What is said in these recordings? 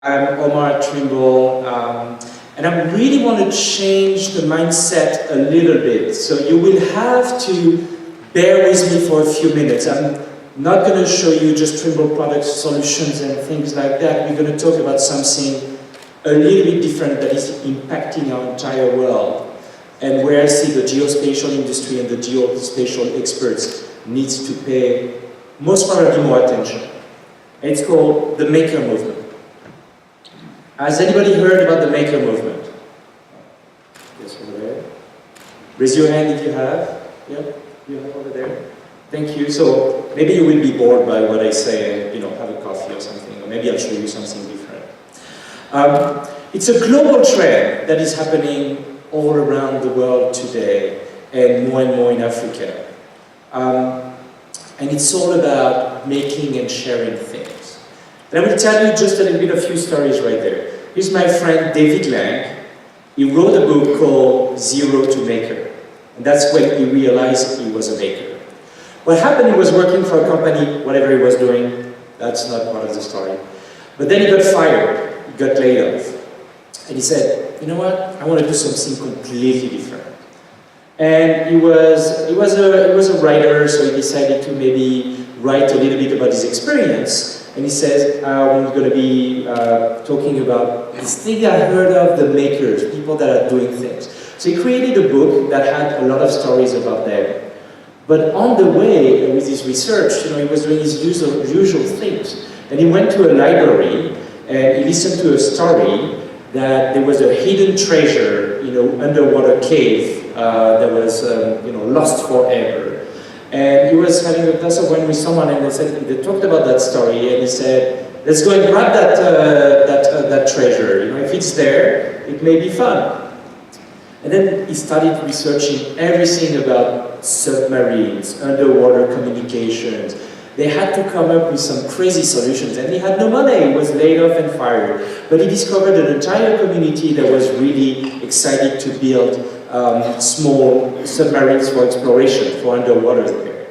I'm Omar Trimble, and I really want to change the mindset a little bit. So you will have to bear with me for a few minutes. I'm not going to show you just Trimble products, solutions, and things like that. We're going to talk about something a little bit different that is impacting our entire world, and where I see the geospatial industry and the geospatial experts needs to pay most probably more attention. It's called the Maker Movement. Has anybody heard about the Maker Movement? Yes, over there. Raise your hand if you have. Yeah, you have over there. Thank you. So maybe you will be bored by what I say and have a coffee or something, or maybe I'll show you something different. It's a global trend that is happening all around the world today, and more in Africa. And it's all about making and sharing things. And I will tell you just a little bit of a few stories right there. Here's my friend David Lang. He wrote a book called Zero to Maker. And that's when he realized he was a maker. What happened, he was working for a company, whatever he was doing, that's not part of the story. But then he got fired, he got laid off. And he said, you know what, I want to do something completely different. And he was a writer, so he decided to maybe write a little bit about his experience. And he says, I'm going to be talking about this thing I heard of, the makers, people that are doing things. So he created a book that had a lot of stories about them. But on the way, with his research, he was doing his usual things. And he went to a library, and he listened to a story that there was a hidden treasure, underwater cave that was, lost forever. And he was having a glass of wine with someone, and they talked about that story, and he said, let's go and grab that treasure. If it's there, it may be fun. And then he started researching everything about submarines, underwater communications. They had to come up with some crazy solutions, and he had no money. He was laid off and fired. But he discovered an entire community that was really excited to build small submarines for exploration, for underwater there.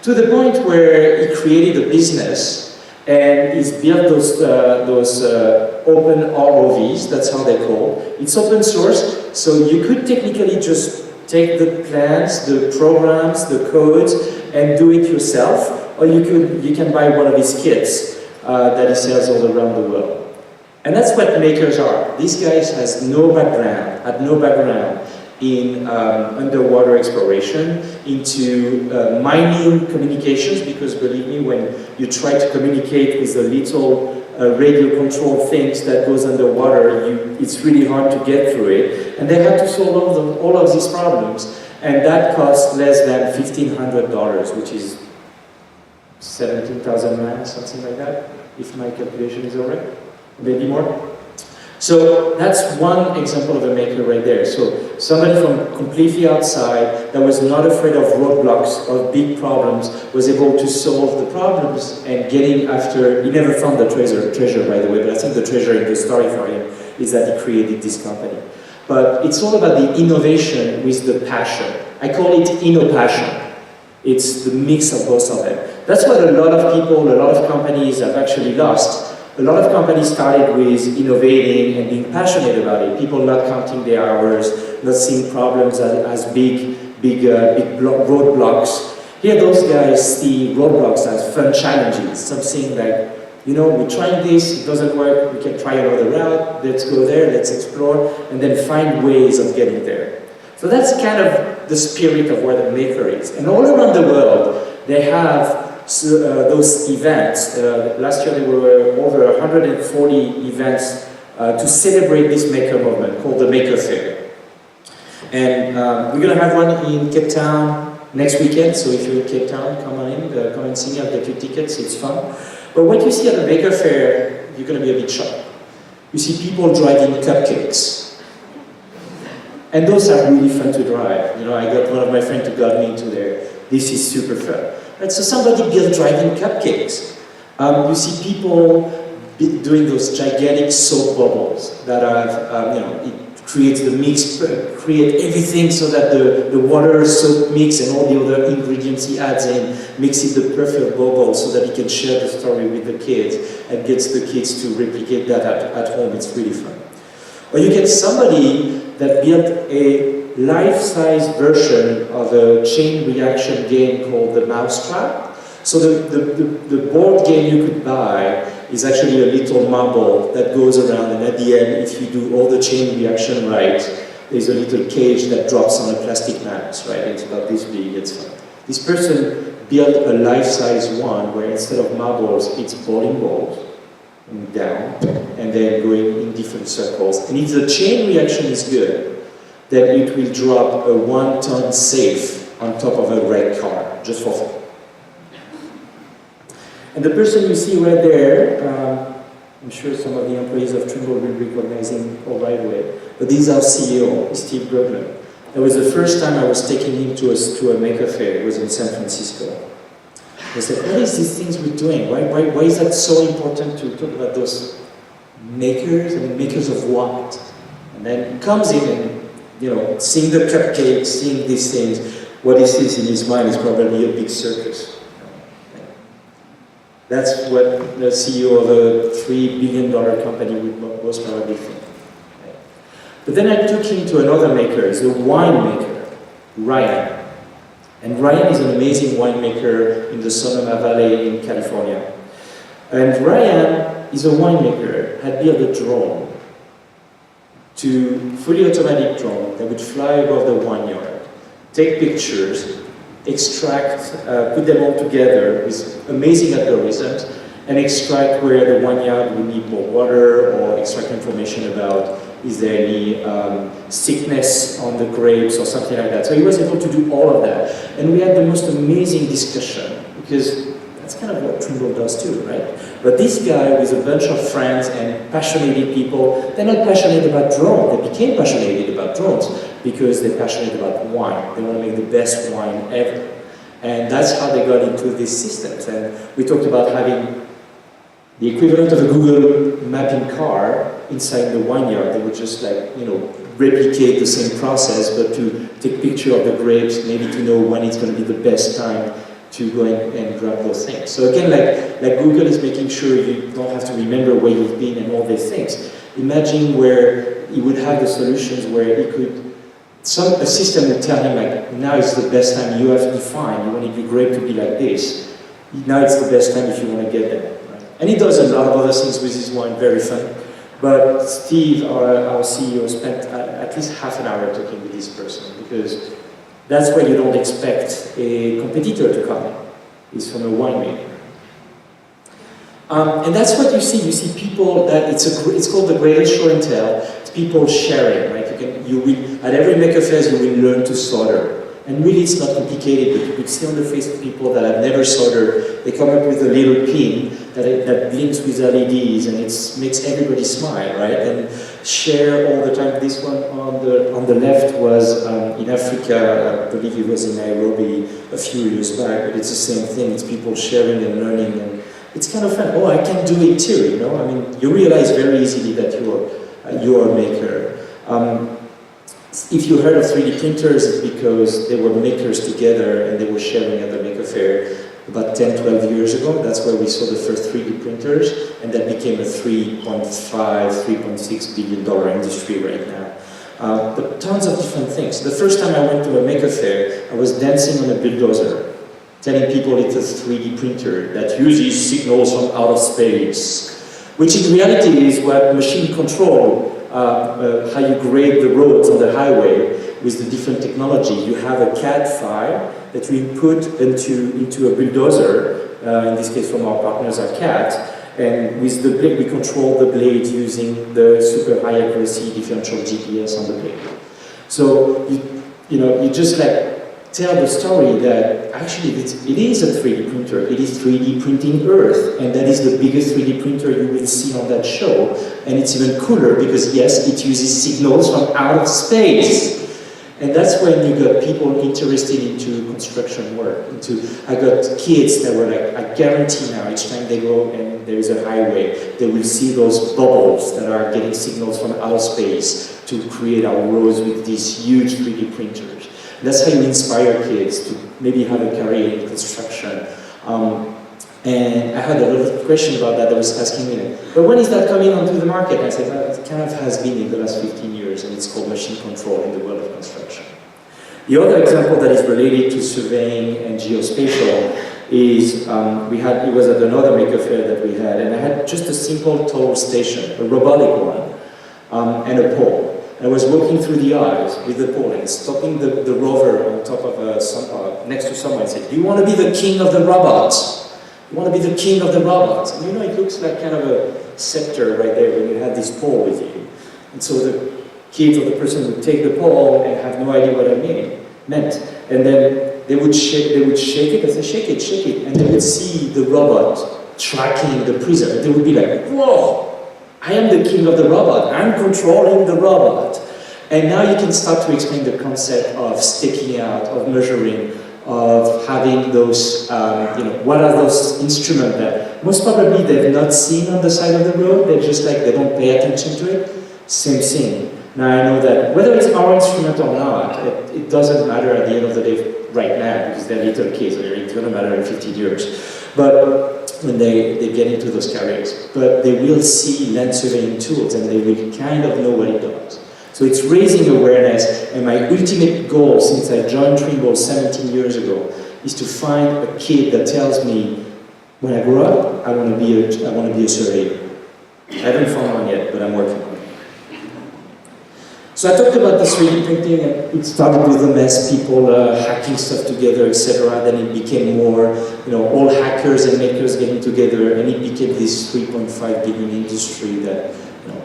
To the point where he created a business, and he's built those open ROVs, that's how they're called. It's open source, so you could technically just take the plans, the programs, the codes, and do it yourself, or you can buy one of his kits that he sells all around the world. And that's what makers are. These guys had no background in underwater exploration, into mining communications, because believe me, when you try to communicate with the little radio control things that goes underwater, it's really hard to get through it. And they had to solve all of these problems, and that cost less than $1,500, which is 17,000 rands, something like that, if my calculation is all right, maybe more. So that's one example of a maker right there. So somebody from completely outside that was not afraid of roadblocks, of big problems, was able to solve the problems and getting after. He never found the treasure, by the way, but I think the treasure in the story for him is that he created this company. But it's all about the innovation with the passion. I call it inno-passion. It's the mix of both of them. That's what a lot of people, a lot of companies have actually lost. A lot of companies started with innovating and being passionate about it. People not counting their hours, not seeing problems as big roadblocks. Here, those guys see roadblocks as fun challenges. Something like, we're trying this, it doesn't work, we can try another route, let's go there, let's explore, and then find ways of getting there. So that's kind of the spirit of where the maker is. And all around the world, they have those events. Last year there were over 140 events to celebrate this maker movement called the Maker Fair. And we're going to have one in Cape Town next weekend, so if you're in Cape Town, come on in, come and see, I'll get you tickets, it's fun. But what you see at the Maker Fair, you're going to be a bit shocked. You see people driving cupcakes. And those are really fun to drive. I got one of my friends who got me into there. This is super fun. And so somebody built driving cupcakes. You see people doing those gigantic soap bubbles that have, it create the mix, create everything so that the water soap mix and all the other ingredients he adds in makes it the perfect bubble so that he can share the story with the kids and gets the kids to replicate that at home. It's really fun. Or you get somebody that built a life-size version of a chain reaction game called the Mousetrap. So the board game you could buy is actually a little marble that goes around, and at the end, if you do all the chain reaction right, there's a little cage that drops on a plastic mouse, right? It's about this big, it's fun. This person built a life-size one where instead of marbles, it's bowling balls, and down, and then going in different circles. And if the chain reaction is good, then it will drop a 1-ton safe on top of a wrecked car, just for fun. And the person you see right there, I'm sure some of the employees of Trimble will recognize him all right away, but this is our CEO, Steve Grubman. That was the first time I was taking him to a maker fair. It was in San Francisco. I said, what is these things we're doing? Why is that so important to talk about those makers? I mean, makers of what? And then he comes in and, you know, seeing the cupcakes, seeing these things, what he sees in his mind is probably a big circus. That's what the CEO of a $3 billion company would most probably think. But then I took him to another maker, he's a winemaker, Ryan. And Ryan is an amazing winemaker in the Sonoma Valley in California. And Ryan is a winemaker, had built a drone, fully automatic drone that would fly above the vineyard, take pictures, extract, put them all together with amazing algorithms, and extract where the vineyard would need more water, or extract information about is there any sickness on the grapes or something like that. So he was able to do all of that. And we had the most amazing discussion, because that's kind of what Trimble does too, right? But this guy with a bunch of friends and passionate people, they're not passionate about drones, they became passionate about drones because they're passionate about wine. They want to make the best wine ever. And that's how they got into these systems. And we talked about having the equivalent of a Google mapping car inside the vineyard. They would just replicate the same process, but to take picture of the grapes, maybe to know when it's going to be the best time to go and grab those things. So again, like Google is making sure you don't have to remember where you've been and all these things. Imagine where you would have the solutions where it could, a system would tell him now is the best time, you have defined, you wanted your grape to be like this. Now it's the best time if you want to get there. Right? And he does a lot of other things with his wine, very fun. But Steve, our CEO, spent at least half an hour talking with this person, because that's where you don't expect a competitor to come in. It's from a winemaker. And that's what you see. You see people that it's called the greatest show and tell. It's people sharing, right? You will at every maker fair you will learn to solder. And really it's not complicated, but you could see on the face of people that have never soldered, they come up with a little pin that blinks with LEDs, and it makes everybody smile, right? And share all the time. This one on the left was in Africa, I believe it was in Nairobi a few years back, but it's the same thing. It's people sharing and learning, and it's kind of fun. Oh, I can do it too, you know? I mean, you realize very easily that you are a maker. If you heard of 3D printers, it's because they were makers together and they were sharing at the Maker Faire about 10, 12 years ago. That's where we saw the first 3D printers, and that became a $3.5, $3.6 billion industry right now. But tons of different things. The first time I went to a Maker Faire, I was dancing on a bulldozer, telling people it's a 3D printer that uses signals from outer space, which in reality is what machine control, how you grade the roads on the highway with the different technology. You have a CAD file that we put into a bulldozer, in this case from our partners at CAD, and with the blade we control the blade using the super high accuracy differential GPS on the blade. So you just tell the story that actually it is a 3D printer. It is 3D printing Earth, and that is the biggest 3D printer you will see on that show. And it's even cooler because yes, it uses signals from outer space. And that's when you got people interested into construction work. I got kids that were like, I guarantee now, each time they go and there is a highway, they will see those bubbles that are getting signals from outer space to create our roads with these huge 3D printers. That's how you inspire kids to maybe have a career in construction. And I had a lot of questions about that. I was asking me, but when is that coming onto the market? And I said, well, it kind of has been in the last 15 years, and it's called machine control in the world of construction. The other example that is related to surveying and geospatial is, it was at another maker fair that we had, and I had just a simple toll station, a robotic one, and a pole. I was walking through the aisles with the pole and stopping the rover on top of next to someone and said, do you want to be the king of the robots? You want to be the king of the robots? And you know, it looks like kind of a scepter right there when you have this pole with you. And so the kids or the person would take the pole and have no idea what I meant. And then they would shake it, and say, shake it. And they would see the robot tracking the prism. And they would be like, whoa! I am the king of the robot. I'm controlling the robot. And now you can start to explain the concept of staking out, of measuring, of having those, what are those instruments that most probably they've not seen on the side of the road. They're just like, they don't pay attention to it. Same thing. Now I know that whether it's our instrument or not, it doesn't matter at the end of the day right now because they're little kids. It's going to matter in 15 years. But when they get into those careers. But they will see land surveying tools and they will kind of know what it does. So it's raising awareness, and my ultimate goal since I joined Trimble 17 years ago is to find a kid that tells me, when I grow up, I want to be a surveyor. I haven't found one yet, but I'm working on it. So I talked about the 3D printing, and it started with a mess, people hacking stuff together, etc. Then it became more, all hackers and makers getting together, and it became this 3.5 billion industry that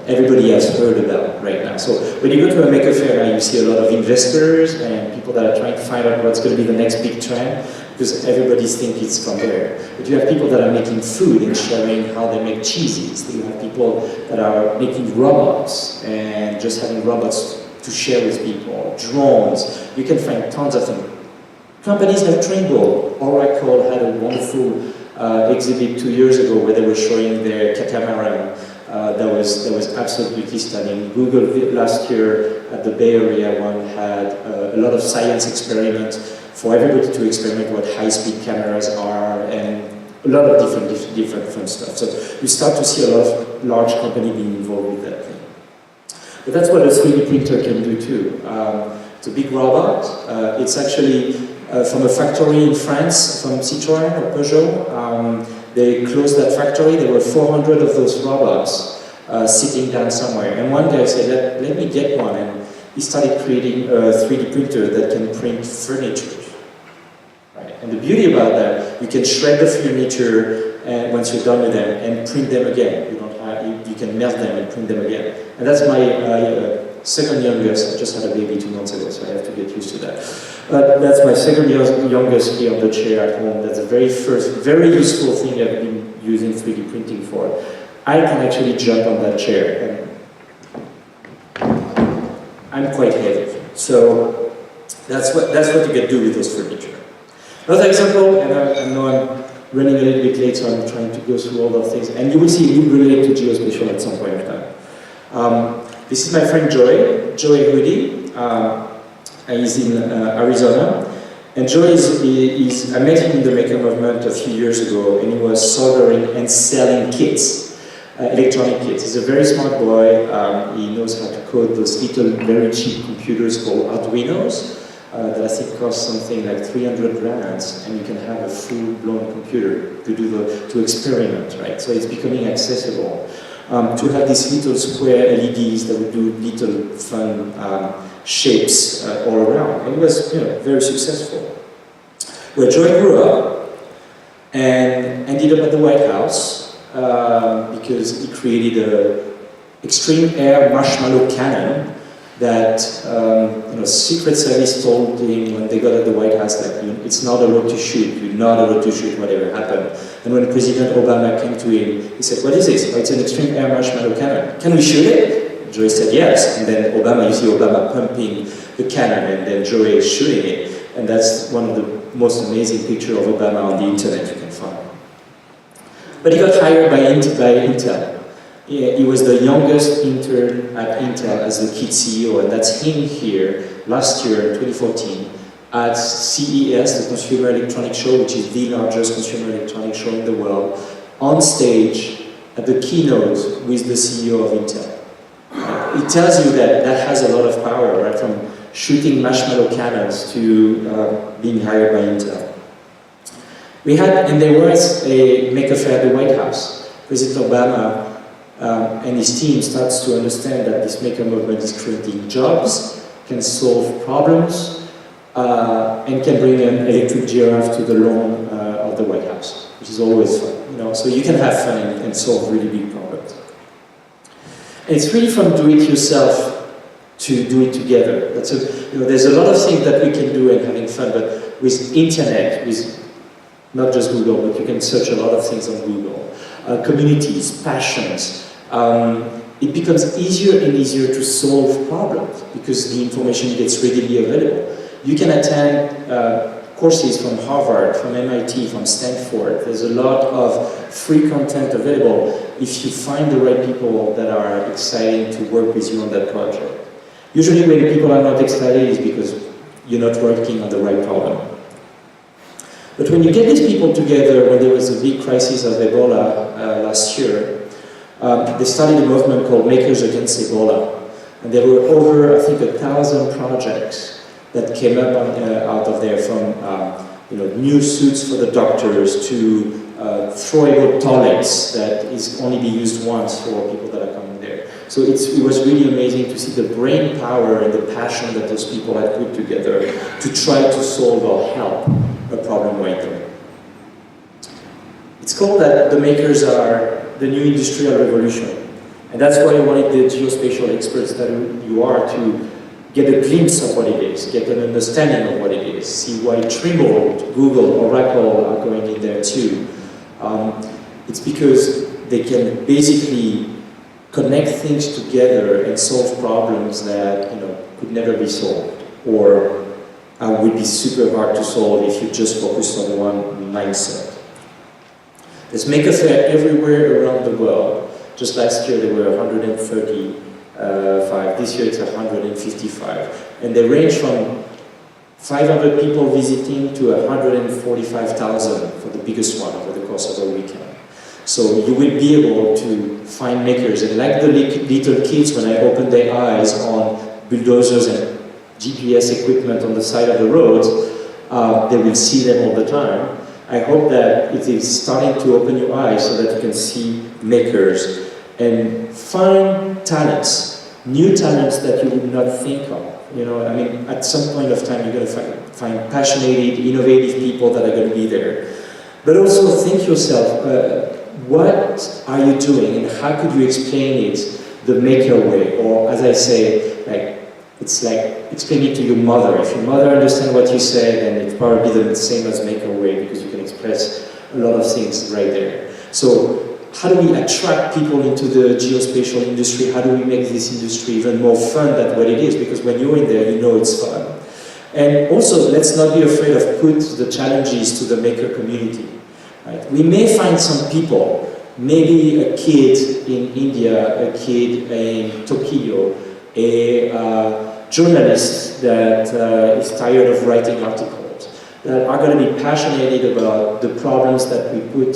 everybody has heard about right now. So when you go to a maker fair now, you see a lot of investors and people that are trying to find out what's going to be the next big trend, because everybody thinks it's from there. But you have people that are making food and sharing how they make cheeses. You have people that are making robots and just having robots to share with people. Drones, you can find tons of them. Companies like Trimble, Oracle had a wonderful exhibit 2 years ago where they were showing their catamaran. That was absolutely stunning. Google last year at the Bay Area one had a lot of science experiments for everybody to experiment what high-speed cameras are and a lot of different fun stuff. So you start to see a lot of large companies being involved with that thing. But that's what a 3D printer can do too. It's a big robot. It's actually from a factory in France, from Citroën or Peugeot. They closed that factory. There were 400 of those robots sitting down somewhere. And one guy said, let me get one. And he started creating a 3D printer that can print furniture. Right? And the beauty about that, you can shred the furniture and once you're done with them and print them again. You can melt them and print them again. And that's my second youngest. I just had a baby 2 months ago, so I have to get used to that. But that's my second youngest here on the chair at home. That's the very first, very useful thing I've been using 3D printing for. I can actually jump on that chair, and I'm quite heavy. So that's what you can do with those furniture. Another example, and I know I'm running a little bit late, so I'm trying to go through all those things. And you will see it will relate to geospatial at some point in time. This is my friend Joey Hoodie. He's in Arizona. And Joey I met him in the maker movement a few years ago, and he was soldering and selling kits, electronic kits. He's a very smart boy. He knows how to code those little, very cheap computers called Arduinos. That I think cost something like 300 rands, and you can have a full-blown computer to experiment, right? So it's becoming accessible. To have these little square LEDs that would do little fun shapes all around. And it was very successful. Where Joey grew up and ended up at the White House because he created an extreme air marshmallow cannon that Secret Service told him when they got at the White House that it's not allowed to shoot, you're not allowed to shoot whatever happened. And when President Obama came to him, he said, what is this? Oh, it's an extreme air marshmallow cannon. Can we shoot it? Joey said yes, and then Obama, you see Obama pumping the cannon, and then Joey is shooting it, and that's one of the most amazing pictures of Obama on the internet you can find. But he got hired by Intel. He was the youngest intern at Intel as the kid CEO, and that's him here last year, 2014, at CES, the Consumer Electronics Show, which is the largest consumer electronics show in the world, on stage at the keynote with the CEO of Intel. It tells you that that has a lot of power, right? From shooting marshmallow cannons to being hired by Intel. And there was a maker fair at the White House. President Obama and his team starts to understand that this maker movement is creating jobs, can solve problems, and can bring an electric giraffe to the lawn of the White House, which is always fun. So you can have fun and solve really big problems. And it's really from do it yourself to do it together. There's a lot of things that we can do and having fun, but with internet, with not just Google, but you can search a lot of things on Google. Communities, passions, it becomes easier and easier to solve problems because the information gets readily available. You can attend courses from Harvard, from MIT, from Stanford. There's a lot of free content available if you find the right people that are excited to work with you on that project. Usually when people are not excited is because you're not working on the right problem. But when you get these people together, when there was a big crisis of Ebola last year, they started a movement called Makers Against Ebola. And there were over, I think, 1,000 projects that came up out of there, from new suits for the doctors to throwable toilets that is only be used once for people that are coming there. So it was really amazing to see the brain power and the passion that those people had put together to try to solve or help a problem right there. It's called that the makers are the new industrial revolution. And that's why I wanted the geospatial experts that you are to get a glimpse of what it is, get an understanding of what it is, see why Trimble, Google, Oracle are going in there too. It's because they can basically connect things together and solve problems that could never be solved, or would be super hard to solve if you just focus on one mindset. There's maker fair everywhere around the world. Just last year there were 135, this year it's 155. And they range from 500 people visiting to 145,000 for the biggest one over the course of a weekend. So you will be able to find makers, and like the little kids, when I open their eyes on bulldozers and GPS equipment on the side of the roads, they will see them all the time. I hope that it is starting to open your eyes so that you can see makers and find talents, new talents that you would not think of. At some point of time, you're going to find passionate, innovative people that are going to be there. But also think yourself, what are you doing and how could you explain it the maker way? Or as I say, it's like explain it to your mother. If your mother understands what you say, then it's probably the same as maker way, because you can express a lot of things right there. So how do we attract people into the geospatial industry? How do we make this industry even more fun than what it is? Because when you're in there, you know it's fun. And also, let's not be afraid of put the challenges to the maker community. Right? We may find some people, maybe a kid in India, a kid in Tokyo, a journalist that is tired of writing articles, that are going to be passionate about the problems that we put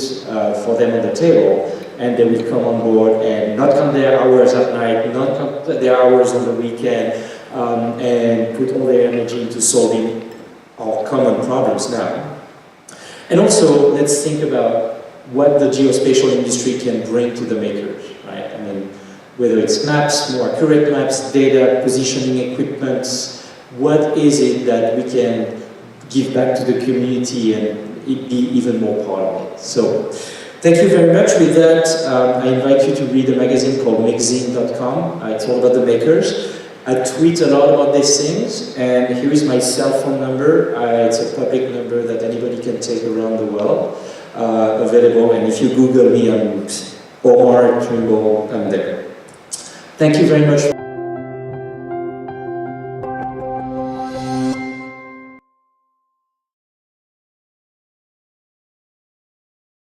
for them on the table, and they will come on board and not come their hours at night, not come their hours on the weekend, and put all their energy into solving our common problems now. And also, let's think about what the geospatial industry can bring to the makers, right? Whether it's maps, more accurate maps, data, positioning equipment, what is it that we can give back to the community and it be even more part of it? So, thank you very much. With that, I invite you to read a magazine called magazine.com. It's all about the makers. I tweet a lot about these things, and here is my cell phone number. It's a public number that anybody can take around the world, available, and if you Google me, I'm Omar Trimble, I'm there. Thank you very much.